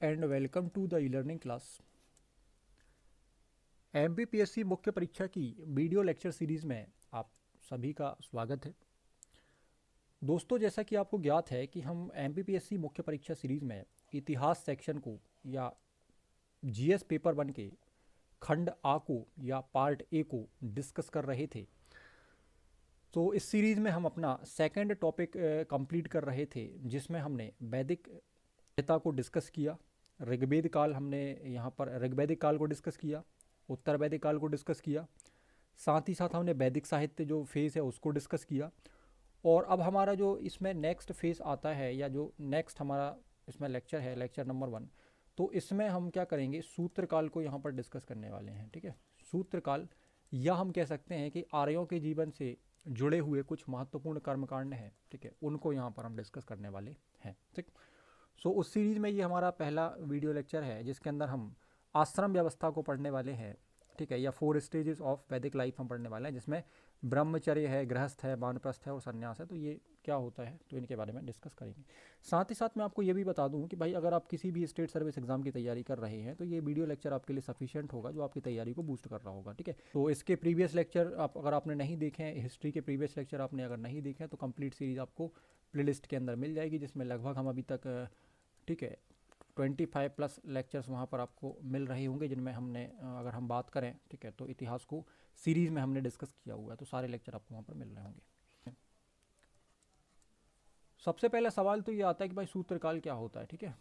And welcome to the e-learning class. MPPSC मुख्य परीक्षा की वीडियो लेक्चर सीरीज़ में आप सभी का स्वागत है। दोस्तों, जैसा कि आपको ज्ञात है कि हम एमपीपीएससी मुख्य परीक्षा सीरीज़ में इतिहास सेक्शन को या जीएस पेपर 1 के खंड आ को या पार्ट ए को डिस्कस कर रहे थे। तो इस सीरीज़ में हम अपना सेकंड टॉपिक कंप्लीट कर रहे थे, जिसमें हमने वैदिक सभ्यता को डिस्कस किया। ऋग्वेद काल हमने यहाँ पर ऋग्वैदिक काल को डिस्कस किया, उत्तर वैदिक काल को डिस्कस किया, साथ ही साथ हमने वैदिक साहित्य जो फेज़ है उसको डिस्कस किया। और अब हमारा जो इसमें नेक्स्ट फेज़ आता है या जो नेक्स्ट हमारा इसमें लेक्चर है, लेक्चर नंबर 1, तो इसमें हम क्या करेंगे, सूत्र काल को यहाँ पर डिस्कस करने वाले हैं। ठीक है, सूत्र काल, या हम कह सकते हैं कि आर्यों के जीवन से जुड़े हुए कुछ महत्वपूर्ण कर्मकांड हैं, ठीक है, उनको यहाँ पर हम डिस्कस करने वाले हैं। ठीक, सो उस सीरीज़ में ये हमारा पहला वीडियो लेक्चर है, जिसके अंदर हम आश्रम व्यवस्था को पढ़ने वाले हैं। ठीक है, या 4 स्टेजेस ऑफ वैदिक लाइफ हम पढ़ने वाले हैं, जिसमें ब्रह्मचर्य है, गृहस्थ है, वानप्रस्थ है और संन्यास है। तो ये क्या होता है, तो इनके बारे में डिस्कस करेंगे। साथ ही साथ मैं आपको ये भी बता दूं कि भाई, अगर आप किसी भी स्टेट सर्विस एग्जाम की तैयारी कर रहे हैं तो ये वीडियो लेक्चर आपके लिए सफिशिएंट होगा, जो आपकी तैयारी को बूस्ट कर रहा होगा। ठीक है, तो इसके प्रीवियस लेक्चर अगर आपने नहीं देखे हैं, हिस्ट्री के प्रीवियस लेक्चर आपने अगर नहीं देखे हैं, तो कंप्लीट सीरीज़ आपको प्लेलिस्ट के अंदर मिल जाएगी, जिसमें लगभग हम अभी तक, ठीक है, 25+ लेक्चर्स वहाँ पर आपको मिल रहे होंगे, जिनमें हमने अगर हम बात करें, ठीक है, तो इतिहास को सीरीज़ में हमने डिस्कस किया हुआ है। तो सारे लेक्चर आपको वहाँ पर मिल रहे होंगे। सबसे पहला सवाल तो ये आता है कि भाई सूत्रकाल क्या होता है। ठीक है,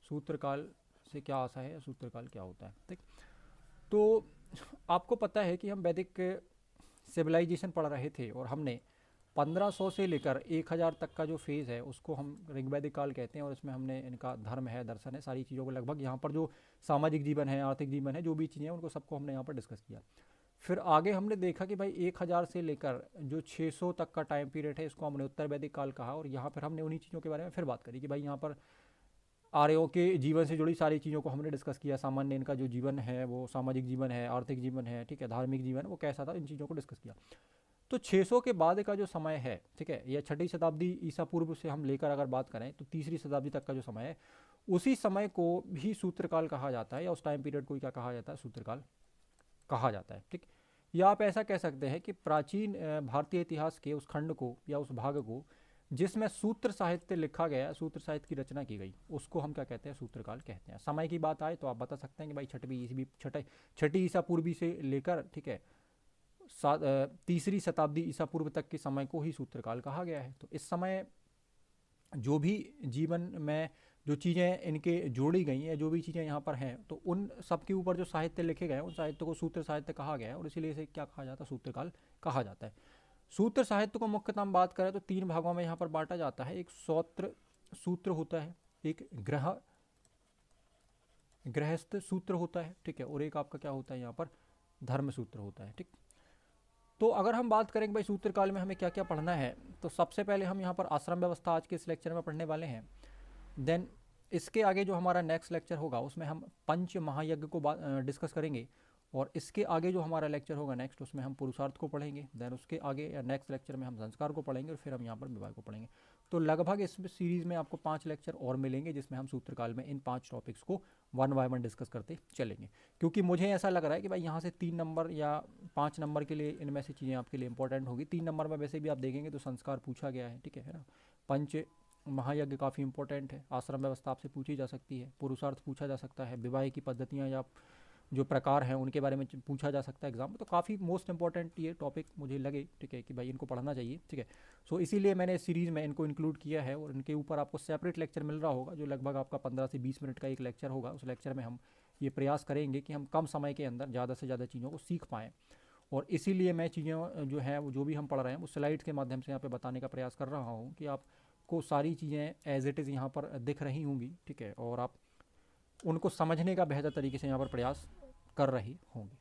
सूत्रकाल से क्या आशा है, सूत्रकाल क्या होता है। ठीक, तो आपको पता है कि हम वैदिक सिविलाइजेशन पढ़ रहे थे और हमने 1500 से लेकर 1000 तक का जो फेज़ है उसको हम ऋग्वैदिक काल कहते हैं। और इसमें हमने इनका धर्म है, दर्शन है, सारी चीज़ों को लगभग यहाँ पर जो सामाजिक जीवन है, आर्थिक जीवन है, जो भी चीज़ें हैं उनको सबको हमने यहाँ पर डिस्कस किया। फिर आगे हमने देखा कि भाई 1000 से लेकर जो 600 तक का टाइम पीरियड है, इसको हमने उत्तर वैदिक काल कहा। और यहाँ पर हमने उन्हीं चीज़ों के बारे में फिर बात करी कि भाई यहाँ पर आर्यों के जीवन से जुड़ी सारी चीज़ों को हमने डिस्कस किया। सामान्य इनका जो जीवन है वो सामाजिक जीवन है, आर्थिक जीवन है, ठीक है, धार्मिक जीवन वो कैसा था, इन चीज़ों को डिस्कस किया। तो 600 के बाद का जो समय है, ठीक है, या 6ठी शताब्दी ईसा पूर्व से हम लेकर अगर बात करें तो 3री शताब्दी तक का जो समय है, उसी समय को भी सूत्रकाल कहा जाता है, या उस टाइम पीरियड को क्या कहा जाता है, सूत्रकाल कहा जाता है। ठीक, या आप ऐसा कह सकते हैं कि प्राचीन भारतीय इतिहास के उस खंड को या उस भाग को जिसमें सूत्र साहित्य लिखा गया, सूत्र साहित्य की रचना की गई, उसको हम क्या कहते हैं, सूत्रकाल कहते हैं। समय की बात आए तो आप बता सकते हैं कि भाई छठी ईसा पूर्वी से लेकर, ठीक है, 3री शताब्दी ईसा पूर्व तक के समय को ही सूत्रकाल कहा गया है। तो इस समय जो भी जीवन में जो चीज़ें इनके जोड़ी गई हैं, जो भी चीज़ें यहाँ पर हैं, तो उन सब के ऊपर जो साहित्य लिखे गए हैं, उन साहित्य को सूत्र साहित्य कहा गया है, और इसीलिए इसे क्या कहा जाता है, सूत्रकाल कहा जाता है। सूत्र साहित्य को मुख्यतः हम बात करें तो 3 भागों में यहाँ पर बांटा जाता है। एक सौत्र सूत्र होता है, एक गृहस्थ सूत्र होता है, ठीक है, और एक आपका क्या होता है यहाँ पर, धर्म सूत्र होता है। ठीक, तो अगर हम बात करें भाई सूत्रकाल में हमें क्या क्या पढ़ना है, तो सबसे पहले हम यहाँ पर आश्रम व्यवस्था आज के इस लेक्चर में पढ़ने वाले हैं। देन इसके आगे जो हमारा नेक्स्ट लेक्चर होगा उसमें हम पंच महायज्ञ को डिस्कस करेंगे। और इसके आगे जो हमारा लेक्चर होगा नेक्स्ट, उसमें हम पुरुषार्थ को पढ़ेंगे। देन उसके आगे या नेक्स्ट लेक्चर में हम संस्कार को पढ़ेंगे, और फिर हम यहाँ पर विवाह को पढ़ेंगे। तो लगभग इस सीरीज़ में आपको 5 लेक्चर और मिलेंगे, जिसमें हम सूत्रकाल में इन 5 टॉपिक्स को 1 बाय 1 डिस्कस करते चलेंगे। क्योंकि मुझे ऐसा लग रहा है कि भाई यहाँ से 3 नंबर या 5 नंबर के लिए इनमें से चीज़ें आपके लिए इंपॉर्टेंट होगी। 3 नंबर में वैसे भी आप देखेंगे तो संस्कार पूछा गया है, ठीक है ना, पंच महायज्ञ काफ़ी इंपॉर्टेंट है, आश्रम व्यवस्था आपसे पूछी जा सकती है, पुरुषार्थ पूछा जा सकता है, विवाह की पद्धतियाँ या जो प्रकार हैं उनके बारे में पूछा जा सकता है एग्जाम में। तो काफ़ी मोस्ट इंपॉर्टेंट ये टॉपिक मुझे लगे, ठीक है, कि भाई इनको पढ़ना चाहिए। ठीक है, सो इसीलिए मैंने इस सीरीज़ में इनको इंक्लूड किया है, और इनके ऊपर आपको सेपरेट लेक्चर मिल रहा होगा, जो लगभग आपका 15 से 20 मिनट का एक लेक्चर होगा। उस लेक्चर में हम ये प्रयास करेंगे कि हम कम समय के अंदर ज़्यादा से ज़्यादा चीज़ों को सीख पाएँ। और इसीलिए मैं चीज़ें जो हैं वो जो भी हम पढ़ रहे हैं वो स्लाइड्स के माध्यम से यहाँ पे बताने का प्रयास कर रहा हूँ, कि आपको सारी चीज़ें एज इट इज़ यहाँ पर दिख रही होंगी, ठीक है, और आप उनको समझने का बेहतर तरीके से यहाँ पर प्रयास कर रही होंगी।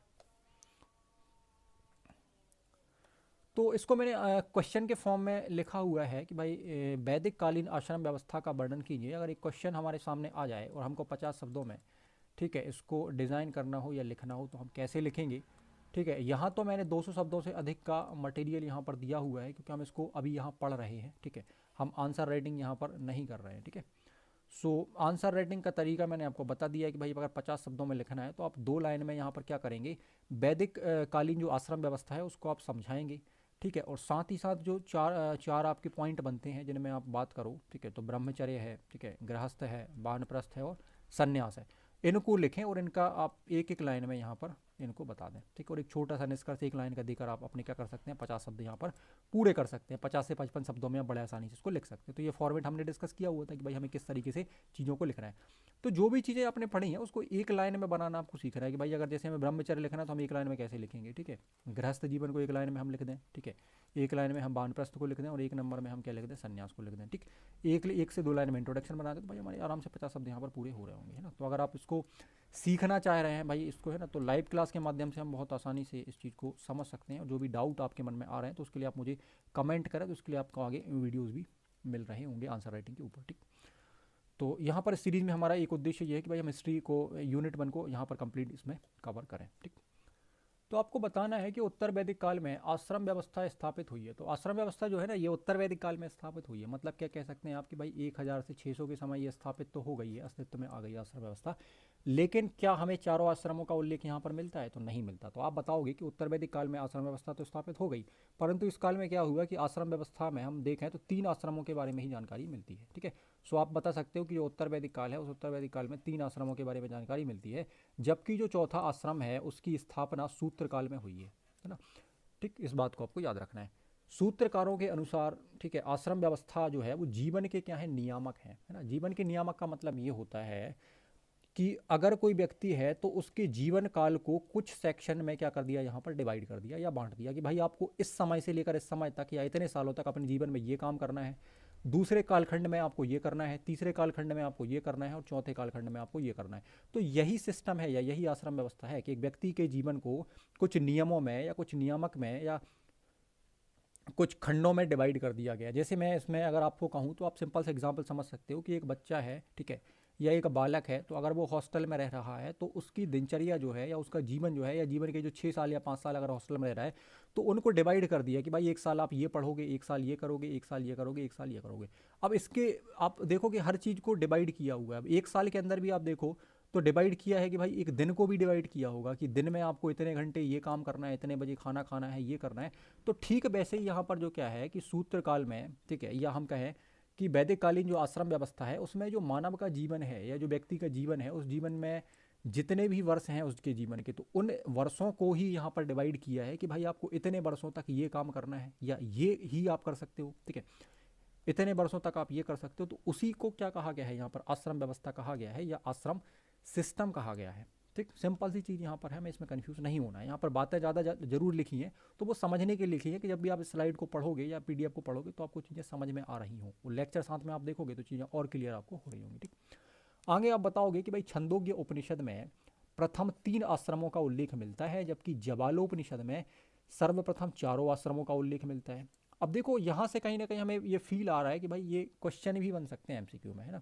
तो इसको मैंने क्वेश्चन के फॉर्म में लिखा हुआ है कि भाई वैदिक कालीन आश्रम व्यवस्था का वर्णन कीजिए। अगर एक क्वेश्चन हमारे सामने आ जाए और हमको 50 शब्दों में, ठीक है, इसको डिज़ाइन करना हो या लिखना हो, तो हम कैसे लिखेंगे। ठीक है, यहाँ तो मैंने 200 शब्दों से अधिक का मटेरियल यहाँ पर दिया हुआ है, क्योंकि हम इसको अभी यहाँ पढ़ रहे हैं। ठीक है, हम आंसर राइटिंग यहाँ पर नहीं कर रहे हैं। ठीक है, सो आंसर राइटिंग का तरीका मैंने आपको बता दिया है कि भाई अगर 50 शब्दों में लिखना है तो आप 2 लाइन में यहाँ पर क्या करेंगे, वैदिक कालीन जो आश्रम व्यवस्था है उसको आप समझाएंगे, ठीक है। और साथ ही साथ जो चार आपके पॉइंट बनते हैं जिनमें आप बात करो, ठीक है, तो ब्रह्मचर्य है, ठीक है, गृहस्थ है, वानप्रस्थ है और संन्यास है, इनको लिखें और इनका आप एक एक लाइन में यहाँ पर इनको बता दें, ठीक है। और एक छोटा सा निष्कर्ष एक लाइन का देकर आप अपने क्या कर सकते हैं, 50 शब्द यहाँ पर पूरे कर सकते हैं। 50 से 55 शब्दों में आप बड़े आसानी से इसको लिख सकते हैं। तो ये फॉर्मेट हमने डिस्कस किया हुआ था कि भाई हमें किस तरीके से चीज़ों को लिखना है। तो जो भी चीज़ें आपने पढ़ी हैं उसको एक लाइन में बनाना आपको सीखना है कि भाई अगर जैसे हमें ब्रह्मचर्य लिखना है तो हम एक लाइन में कैसे लिखेंगे, ठीक है। गृहस्थ जीवन को एक लाइन में हम लिख दें, ठीक है। एक लाइन में हम वानप्रस्थ को लिख दें और एक नंबर में हम क्या लिख दें, संन्यास को लिख दें, ठीक। एक से 2 लाइन में इंट्रोडक्शन बना दें तो भाई हमारे आराम से 50 शब्द यहाँ पर पूरे हो रहे होंगे, है ना। तो अगर आप इसको सीखना चाह रहे हैं भाई इसको, है ना, तो लाइव क्लास के माध्यम से हम बहुत आसानी से इस चीज़ को समझ सकते हैं। और जो भी डाउट आपके मन में आ रहे हैं तो उसके लिए आप मुझे कमेंट करें, तो उसके लिए आपको आगे वीडियोस भी मिल रहे होंगे आंसर राइटिंग के ऊपर, ठीक। तो यहाँ पर इस सीरीज़ में हमारा एक उद्देश्य ये है कि भाई हम हिस्ट्री को यूनिट 1 को यहाँ पर कंप्लीट इसमें कवर करें, ठीक। तो आपको बताना है कि उत्तर वैदिक काल में आश्रम व्यवस्था स्थापित हुई है। तो आश्रम व्यवस्था जो है ना ये उत्तर वैदिक काल में स्थापित हुई है। मतलब क्या कह सकते हैं आप कि भाई 1000 से 600 के समय ये स्थापित तो हो गई है, अस्तित्व में आ गई आश्रम व्यवस्था। लेकिन क्या हमें चारों आश्रमों का उल्लेख यहाँ पर मिलता है, तो नहीं मिलता। तो आप बताओगे कि उत्तर वैदिक काल में आश्रम व्यवस्था तो स्थापित हो गई, परंतु इस काल में क्या हुआ कि आश्रम व्यवस्था में हम देखें तो 3 आश्रमों के बारे में ही जानकारी मिलती है, ठीक है। सो आप बता सकते हो कि जो उत्तर वैदिक काल है उस उत्तर वैदिक काल में 3 आश्रमों के बारे में जानकारी मिलती है, जबकि जो चौथा आश्रम है उसकी स्थापना सूत्र काल में हुई है ना, ठीक। इस बात को आपको याद रखना है। सूत्रकारों के अनुसार, ठीक है, आश्रम व्यवस्था जो है वो जीवन के क्या है, नियामक है ना। जीवन के नियामक का मतलब ये होता है कि अगर कोई व्यक्ति है तो उसके जीवन काल को कुछ सेक्शन में क्या कर दिया, यहाँ पर डिवाइड कर दिया या बांट दिया कि भाई आपको इस समय से लेकर इस समय तक या इतने सालों तक अपने जीवन में ये काम करना है, दूसरे कालखंड में आपको ये करना है, तीसरे कालखंड में आपको ये करना है और चौथे कालखंड में आपको ये करना है। तो यही सिस्टम है या यही आश्रम व्यवस्था है कि एक व्यक्ति के जीवन को कुछ नियमों में या कुछ नियामक में या कुछ खंडों में डिवाइड कर दिया गया। जैसे मैं इसमें अगर आपको कहूँ तो आप सिंपल से एग्जांपल समझ सकते हो कि एक बच्चा है, ठीक है, या एक बालक है, तो अगर वो हॉस्टल में रह रहा है तो उसकी दिनचर्या जो है या उसका जीवन जो है या जीवन के जो 6 साल या 5 साल अगर हॉस्टल में रह रहा है तो उनको डिवाइड कर दिया कि भाई 1 साल आप ये पढ़ोगे, 1 साल ये करोगे, 1 साल ये करोगे, 1 साल ये करोगे। अब इसके आप देखो कि हर चीज़ को डिवाइड किया हुआ है। अब 1 साल के अंदर भी आप देखो तो डिवाइड किया है कि भाई एक दिन को भी डिवाइड किया होगा कि दिन में आपको इतने घंटे ये काम करना है, इतने बजे खाना खाना है, ये करना है। तो ठीक वैसे ही यहाँ पर जो क्या है कि सूत्र काल में, ठीक है, या हम कहें कि वैदिक कालीन जो आश्रम व्यवस्था है उसमें जो मानव का जीवन है या जो व्यक्ति का जीवन है उस जीवन में जितने भी वर्ष हैं उसके जीवन के, तो उन वर्षों को ही यहाँ पर डिवाइड किया है कि भाई आपको इतने वर्षों तक ये काम करना है या ये ही आप कर सकते हो, ठीक है, इतने वर्षों तक आप ये कर सकते हो। तो उसी को क्या कहा गया है, यहाँ पर आश्रम व्यवस्था कहा गया है या आश्रम सिस्टम कहा गया है, ठीक। सिंपल सी चीज़ यहाँ पर है, हमें इसमें कंफ्यूज नहीं होना है। यहाँ पर बातें ज़्यादा जरूर लिखी हैं तो वो समझने के लिए लिखी है कि जब भी आप इस स्लाइड को पढ़ोगे या पीडीएफ को पढ़ोगे तो आपको चीज़ें समझ में आ रही हों। वो लेक्चर साथ में आप देखोगे तो चीज़ें और क्लियर आपको हो रही होंगी, ठीक। आगे आप बताओगे कि भाई छंदोग्य उपनिषद में प्रथम 3 आश्रमों का उल्लेख मिलता है, जबकि जबालोपनिषद में सर्वप्रथम चारों आश्रमों का उल्लेख मिलता है। अब देखो यहाँ से कहीं ना कहीं हमें ये फील आ रहा है कि भाई ये क्वेश्चन भी बन सकते हैं एमसीक्यू में, है ना।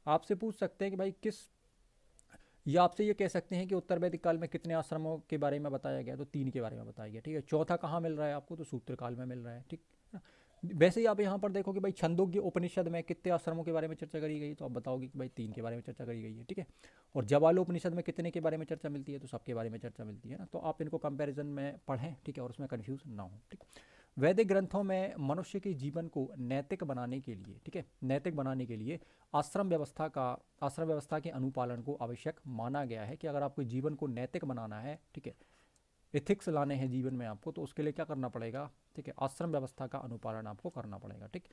आपसे पूछ सकते हैं कि भाई किस, या आपसे ये कह सकते हैं कि उत्तर वैदिक काल में कितने आश्रमों के बारे में बताया गया, तो 3 के बारे में बताया गया, ठीक है। चौथा कहाँ मिल रहा है आपको, तो सूत्र काल में मिल रहा है, ठीक है। वैसे ही आप यहाँ पर देखो कि भाई छंदोग्य उपनिषद में कितने आश्रमों के बारे में चर्चा करी गई, तो आप बताओगे कि भाई 3 के बारे में चर्चा करी गई है, ठीक है। और जबालोपनिषद में कितने के बारे में चर्चा मिलती है, तो सबके बारे में चर्चा मिलती है ना। तो आप इनको कंपैरिजन में पढ़ें, ठीक है, और उसमें कन्फ्यूज ना हो, ठीक। वैदिक ग्रंथों में मनुष्य के जीवन को नैतिक बनाने के लिए, ठीक है, नैतिक बनाने के लिए आश्रम व्यवस्था के अनुपालन को आवश्यक माना गया है कि अगर आपको जीवन को नैतिक बनाना है, ठीक है, एथिक्स लाने हैं जीवन में आपको, तो उसके लिए क्या करना पड़ेगा, ठीक है, आश्रम व्यवस्था का अनुपालन आपको करना पड़ेगा, ठीक।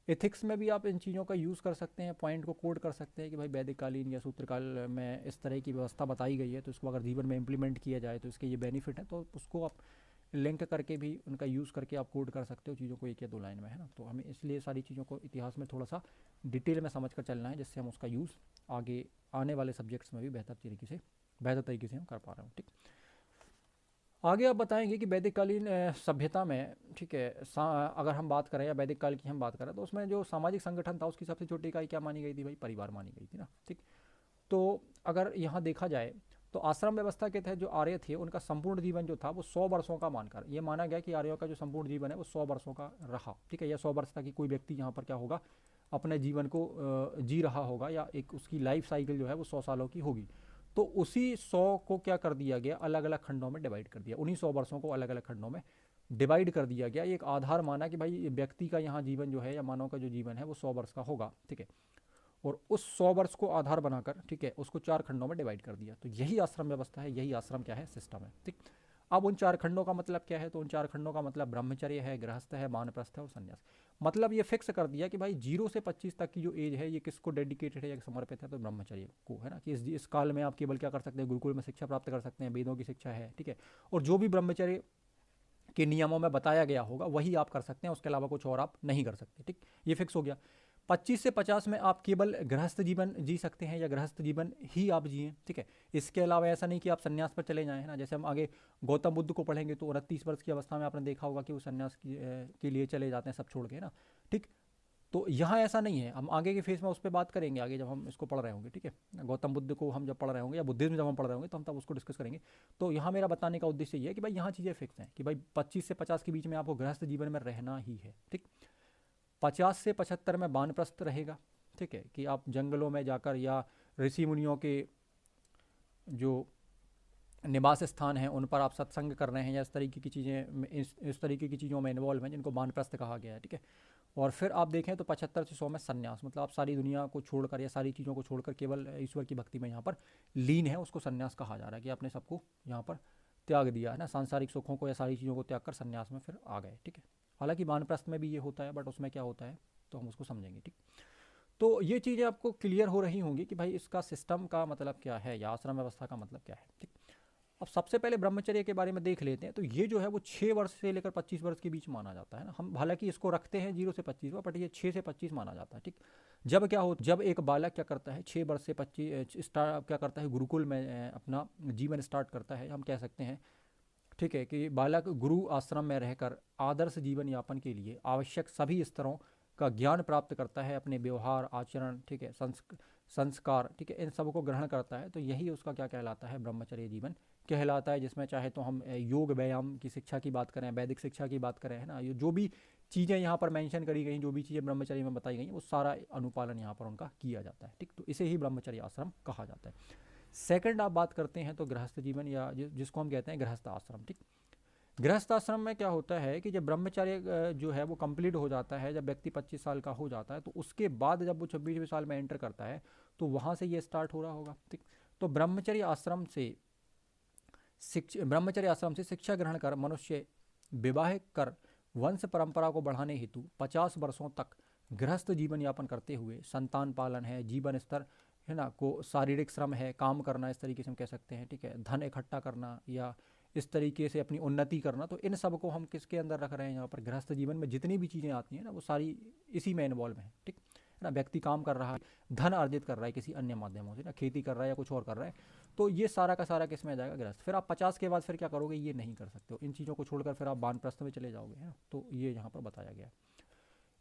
एथिक्स में भी आप इन चीज़ों का यूज़ कर सकते हैं, पॉइंट को कोड कर सकते हैं कि भाई वैदिक कालीन या सूत्रकाल में इस तरह की व्यवस्था बताई गई है, तो इसको अगर जीवन में इम्प्लीमेंट किया जाए तो इसके ये बेनिफिट है, तो उसको आप लिंक करके भी उनका यूज़ करके आप कोड कर सकते हो चीज़ों को 1 या 2 लाइन में, है ना। तो हमें इसलिए सारी चीज़ों को इतिहास में थोड़ा सा डिटेल में समझ कर चलना है, जिससे हम उसका यूज़ आगे आने वाले सब्जेक्ट्स में भी बेहतर तरीके से हम कर पा रहे हो, ठीक। आगे आप बताएंगे कि वैदिक कालीन सभ्यता में, ठीक है, अगर हम बात करें या वैदिक काल की हम बात करें तो उसमें जो सामाजिक संगठन था उसकी सबसे छोटी इकाई क्या मानी गई थी, भाई परिवार मानी गई थी ना, ठीक। तो अगर यहाँ देखा जाए तो आश्रम व्यवस्था के तहत जो आर्य थे उनका संपूर्ण जीवन जो था वो 100 वर्षों का मानकर ये माना गया कि आर्यों का जो संपूर्ण जीवन है वो 100 वर्षों का रहा, ठीक है, या 100 वर्ष तक ही कोई व्यक्ति यहाँ पर क्या होगा अपने जीवन को जी रहा होगा, या एक उसकी लाइफ साइकिल जो है वो 100 सालों की होगी। तो उसी 100 को क्या कर दिया गया, अलग अलग खंडों में डिवाइड कर दिया, उन्हीं 100 वर्षों को अलग अलग खंडों में डिवाइड कर दिया गया। एक आधार माना कि भाई व्यक्ति का यहाँ जीवन जो है या मानव का जो जीवन है वो 100 वर्ष का होगा, ठीक है। और उस 100 वर्ष को आधार बनाकर, ठीक है, उसको 4 खंडों में डिवाइड कर दिया। तो यही आश्रम व्यवस्था है, यही आश्रम क्या है, सिस्टम है, ठीक। अब उन 4 खंडों का मतलब क्या है, तो उन 4 खंडों का मतलब ब्रह्मचर्य है, गृहस्थ है, वानप्रस्थ है और संन्यास। मतलब ये फिक्स कर दिया कि भाई 0 से 25 तक की जो एज है ये किसको डेडिकेटेड है या समर्पित है, तो ब्रह्मचर्य को, है ना, कि इस काल में आप केवल क्या कर सकते हैं, गुरुकुल में शिक्षा प्राप्त कर सकते हैं, वेदों की शिक्षा है, ठीक है। और जो भी ब्रह्मचर्य के नियमों में बताया गया होगा वही आप कर सकते हैं, उसके अलावा कुछ और आप नहीं कर सकते, ठीक। ये फिक्स हो गया। 25 से 50 में आप केवल गृहस्थ जीवन जी सकते हैं या गृहस्थ जीवन ही आप जिए, ठीक है। इसके अलावा ऐसा नहीं कि आप संन्यास पर चले जाएं, है ना। जैसे हम आगे गौतम बुद्ध को पढ़ेंगे तो 29 वर्ष की अवस्था में आपने देखा होगा कि वो संन्यास के लिए चले जाते हैं, सब छोड़ के, है ना, ठीक। तो यहाँ ऐसा नहीं है, हम आगे के फेज में उस पर बात करेंगे, आगे जब हम इसको पढ़ रहे होंगे, ठीक है। गौतम बुद्ध को हम जब पढ़ रहे होंगे या बुद्धिज्म जब हम पढ़ रहे होंगे तो हम तब उसको डिस्कस करेंगे। तो यहाँ मेरा बताने का उद्देश्य ये है कि भाई यहाँ चीज़ें फिक्स हैं कि भाई 25 से 50 के बीच में आपको गृहस्थ जीवन में रहना ही है, ठीक। 50 से 75 में वानप्रस्थ रहेगा, ठीक है, कि आप जंगलों में जाकर या ऋषि मुनियों के जो निवास स्थान हैं उन पर आप सत्संग कर रहे हैं या इस तरीके की चीज़ें, इस तरीके की चीज़ों में इन्वॉल्व हैं, जिनको वानप्रस्थ कहा गया है, ठीक है। और फिर आप देखें तो 75 से 100 में संन्यास, मतलब आप सारी दुनिया को छोड़कर या सारी चीज़ों को छोड़कर केवल ईश्वर की भक्ति में यहाँ पर लीन है, उसको संन्यास कहा जा रहा है कि आपने सबको यहाँ पर त्याग दिया, है ना, सांसारिक सुखों को या सारी चीज़ों को त्याग कर संन्यास में फिर आ गए, ठीक है। हालांकि वानप्रस्थ में भी ये होता है, बट उसमें क्या होता है तो हम उसको समझेंगे, ठीक। तो ये चीज़ें आपको क्लियर हो रही होंगी कि भाई इसका सिस्टम का मतलब क्या है या आश्रम व्यवस्था का मतलब क्या है, ठीक। अब सबसे पहले ब्रह्मचर्य के बारे में देख लेते हैं। तो ये जो है वो 6 वर्ष से लेकर 25 वर्ष के बीच माना जाता है ना। हम हालांकि इसको रखते हैं 0 से 25 पर, बट ये 6 से 25 माना जाता है, ठीक। जब क्या हो, जब एक बालक क्या करता है 6 वर्ष से 25 स्टार्ट क्या करता है, गुरुकुल में अपना जीवन स्टार्ट करता है, हम कह सकते हैं, ठीक है, कि बालक गुरु आश्रम में रहकर आदर्श जीवन यापन के लिए आवश्यक सभी स्तरों का ज्ञान प्राप्त करता है, अपने व्यवहार आचरण, ठीक है, संस्कार, ठीक है, इन सब को ग्रहण करता है। तो यही उसका क्या कहलाता है, ब्रह्मचर्य जीवन कहलाता है। जिसमें चाहे तो हम योग व्यायाम की शिक्षा की बात करें, वैदिक शिक्षा की बात करें, है ना, ये जो भी चीज़ें यहाँ पर मेंशन करी गई, जो भी चीज़ें ब्रह्मचर्य में बताई गई वो सारा अनुपालन यहाँ पर उनका किया जाता है, ठीक। तो इसे ही ब्रह्मचर्य आश्रम कहा जाता है। सेकंड आप बात करते हैं तो गृहस्थ जीवन या जिसको हम कहते हैं गृहस्थ आश्रम, ठीक। गृहस्थ आश्रम में क्या होता है कि जब ब्रह्मचर्य जो है वो कंप्लीट हो जाता है, जब व्यक्ति 25 साल का हो जाता है, तो उसके बाद जब वो 26वें साल में एंटर करता है तो वहाँ से ये स्टार्ट हो रहा होगा, ठीक। तो ब्रह्मचर्य आश्रम से शिक्षा ग्रहण कर मनुष्य विवाह कर वंश परंपरा को बढ़ाने हेतु 50 वर्षों तक गृहस्थ जीवन यापन करते हुए संतान पालन है, जीवन स्तर, है ना, को शारीरिक श्रम है, काम करना, इस तरीके से हम कह सकते हैं, ठीक है, धन इकट्ठा करना या इस तरीके से अपनी उन्नति करना। तो इन सब को हम किसके अंदर रख रहे हैं, यहाँ पर गृहस्थ जीवन में जितनी भी चीज़ें आती हैं ना वो सारी इसी में इन्वॉल्व हैं, ठीक है ना। व्यक्ति काम कर रहा है, धन अर्जित कर रहा है किसी अन्य माध्यमों से ना, खेती कर रहा है या कुछ और कर रहा है, तो ये सारा का सारा किस में आ जाएगा, गृहस्थ। फिर आप 50 के बाद फिर क्या करोगे, ये नहीं कर सकते हो, इन चीज़ों को छोड़कर फिर आप वानप्रस्थ में चले जाओगे, है ना। तो ये यहाँ पर बताया गया है।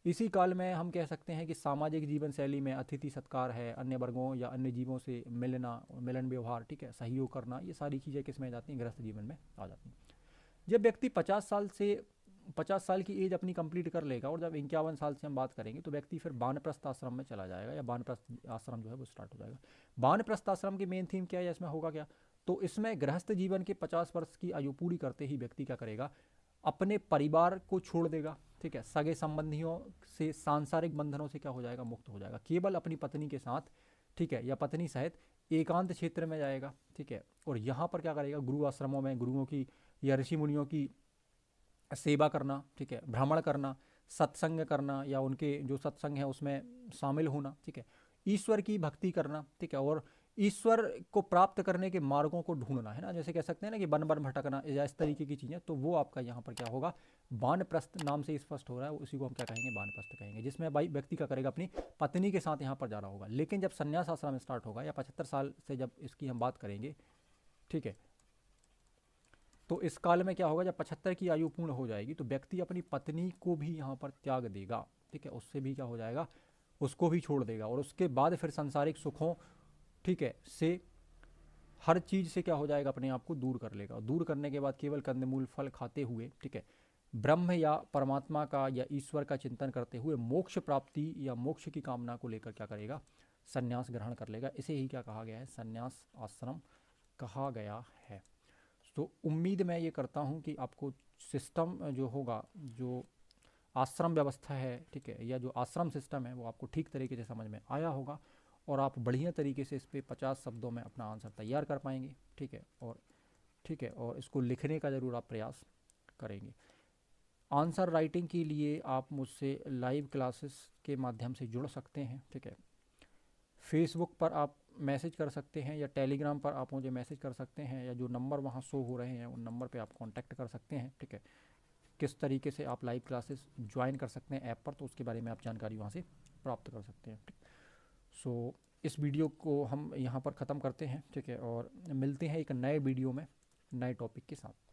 इसी काल में हम कह सकते हैं कि सामाजिक जीवन शैली में अतिथि सत्कार है, अन्य वर्गों या अन्य जीवों से मिलन व्यवहार, ठीक है, सहयोग करना, ये सारी चीज़ें किस में आ जाती हैं, गृहस्थ जीवन में आ जाती हैं। जब व्यक्ति 50 साल की एज अपनी कंप्लीट कर लेगा और जब 51 साल से हम बात करेंगे तो व्यक्ति फिर वानप्रस्थ आश्रम में चला जाएगा या वानप्रस्थ आश्रम जो है वो स्टार्ट हो जाएगा। वानप्रस्थ आश्रम की मेन थीम क्या है, इसमें होगा क्या, तो इसमें गृहस्थ जीवन के 50 वर्ष की आयु पूरी करते ही व्यक्ति क्या करेगा, अपने परिवार को छोड़ देगा, ठीक है, सगे संबंधियों से, सांसारिक बंधनों से क्या हो जाएगा, मुक्त हो जाएगा, केवल अपनी पत्नी के साथ, ठीक है, या पत्नी सहित एकांत क्षेत्र में जाएगा, ठीक है। और यहाँ पर क्या करेगा, गुरु आश्रमों में गुरुओं की या ऋषि मुनियों की सेवा करना, ठीक है, भ्रमण करना, सत्संग करना या उनके जो सत्संग है उसमें शामिल होना, ठीक है, ईश्वर की भक्ति करना, ठीक है, और ईश्वर को प्राप्त करने के मार्गों को ढूंढना, है ना, जैसे कह सकते हैं ना कि वन वन भटकना या इस तरीके की चीज़ें, तो वो आपका यहाँ पर क्या होगा, वानप्रस्थ नाम से स्पष्ट हो रहा है, उसी को हम क्या कहेंगे, वानप्रस्थ कहेंगे, जिसमें भाई व्यक्ति क्या करेगा, अपनी पत्नी के साथ यहाँ पर जा रहा होगा। लेकिन जब संन्यास आश्रम स्टार्ट होगा या 75 साल से जब इसकी हम बात करेंगे, ठीक है, तो इस काल में क्या होगा, जब 75 की आयु पूर्ण हो जाएगी तो व्यक्ति अपनी पत्नी को भी यहाँ पर त्याग देगा, ठीक है, उससे भी क्या हो जाएगा, उसको भी छोड़ देगा। और उसके बाद फिर सांसारिक सुखों, ठीक है, से हर चीज़ से क्या हो जाएगा, अपने आप को दूर कर लेगा। दूर करने के बाद केवल कंदमूल फल खाते हुए, ठीक है, ब्रह्म या परमात्मा का या ईश्वर का चिंतन करते हुए मोक्ष प्राप्ति या मोक्ष की कामना को लेकर क्या करेगा, संन्यास ग्रहण कर लेगा। इसे ही क्या कहा गया है, संन्यास आश्रम कहा गया है। तो उम्मीद मैं ये करता हूँ कि आपको सिस्टम जो होगा, जो आश्रम व्यवस्था है, ठीक है, या जो आश्रम सिस्टम है, वो आपको ठीक तरीके से समझ में आया होगा और आप बढ़िया तरीके से इस पर 50 शब्दों में अपना आंसर तैयार कर पाएंगे। ठीक है, और इसको लिखने का ज़रूर आप प्रयास करेंगे। आंसर राइटिंग के लिए आप मुझसे लाइव क्लासेस के माध्यम से जुड़ सकते हैं। ठीक है, फेसबुक पर आप मैसेज कर सकते हैं या टेलीग्राम पर आप मुझे मैसेज कर सकते हैं, या जो नंबर वहाँ शो हो रहे हैं उन नंबर पे आप कांटेक्ट कर सकते हैं। ठीक है, किस तरीके से आप लाइव क्लासेस ज्वाइन कर सकते हैं ऐप पर, तो उसके बारे में आप जानकारी वहाँ से प्राप्त कर सकते हैं। ठीक, सो इस वीडियो को हम यहाँ पर ख़त्म करते हैं। ठीक है, और मिलते हैं एक नए वीडियो में नए टॉपिक के साथ।